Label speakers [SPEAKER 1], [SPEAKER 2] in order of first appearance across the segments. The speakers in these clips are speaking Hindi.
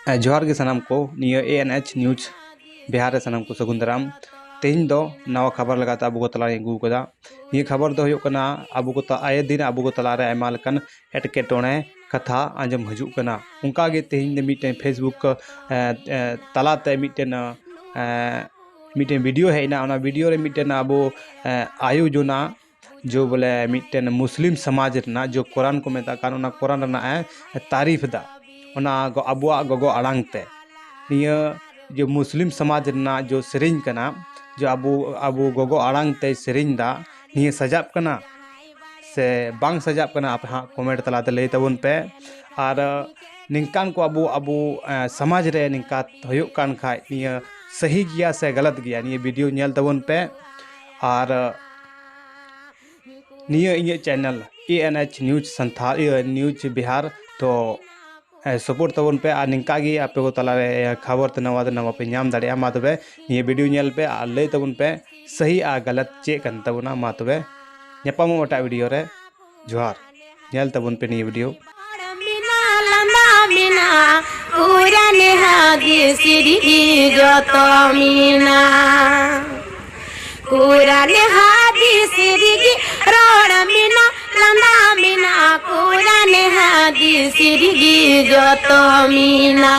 [SPEAKER 1] जोहार के सानाम को निया ANH न्यूज बिहार रे सानाम को सगुन दाराम तेहन दो नवा खबर लगाते अबू को तला अगू कदा ये खबर दो हुयुग कना अबू को आए दिन अबू को तला रे आयमा लकन एटकेटोणे कथा आंजम हजूग कना उनका गे तेहन मिटे फेसबुक तलाते मिटे वीडियो हेना ओना वीडियो रे मिटे अबू आयु जोना जो बोले मिटे मुस्लिम समाज रना जो कुरान को मेता कान ओना कुरान रना तारीफ दा ओना अबुआ गोगो आड़ांग ते निया जो मुस्लिम समाज रना जो सेरिंग कना जो अबू गोगो आड़ांग ते सेरिंग दा निया सजाब कना से बांग सजाब कना आप हाँ कमेंट तलाते लई तबन पे और निंकान को अबू समाज रे निंका होयुग कान खाय निया सही गया से गलत गया निया वीडियो नेल तबन पे और निया इnye channel ANH news Santhal news Bihar तो सपोर्ट तबन पे और निंका गी आपे को तला खबर नवा पे नाम दाड़े मा तबे निये वीडियो नेल पे और लई तबन पे सही आ गलत चे कन तबना मा तबे न्यापामो ओटा वीडियो रे जोहार नेल तबन पे निये वीडियो
[SPEAKER 2] कुरान हादीस रिगी रोड मिना लंदा मिना कुरान हादीस रिगी जोतो मिना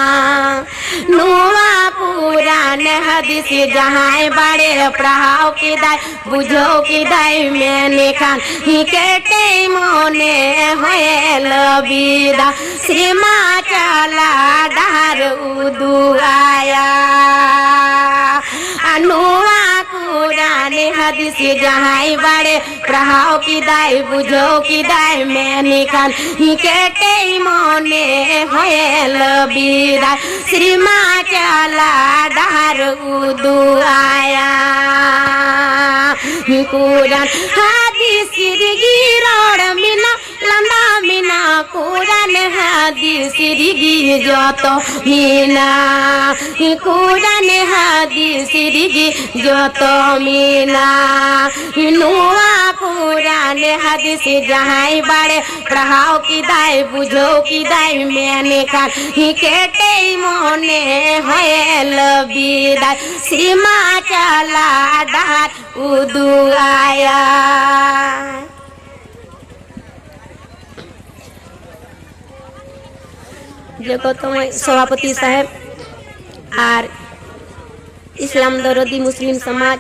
[SPEAKER 2] नुआ कुरान हादीस जहाँ बड़े पढ़ाओ की दाई बुझो की दाई मैंने खान ही केटे मोने होए लबीदा सीमा चला डहर उदू आया अनुआ कुरान हदीस जहाँ बड़े पढ़ाओ की दाई बुझो की दाई मैंने खान ही केटे मोने होए लबीदा श्रीमा चला डहर उदू आया कुरान हदीस रिगी रोड मिना लंदा मिना कुरान हदीस रिगी जोतो मिना कुरान हदीस रिगी जोतो मिना नुआ कुरान हदीस जहाँ बड़े पढ़ाओ की दाई बुझो की दाई मैंने खान ही केटे मोने होए लबीदा सीमा चला डहर उदू आया जो तो सभापति साहेब और इस्लाम दरदी मुस्लिम समाज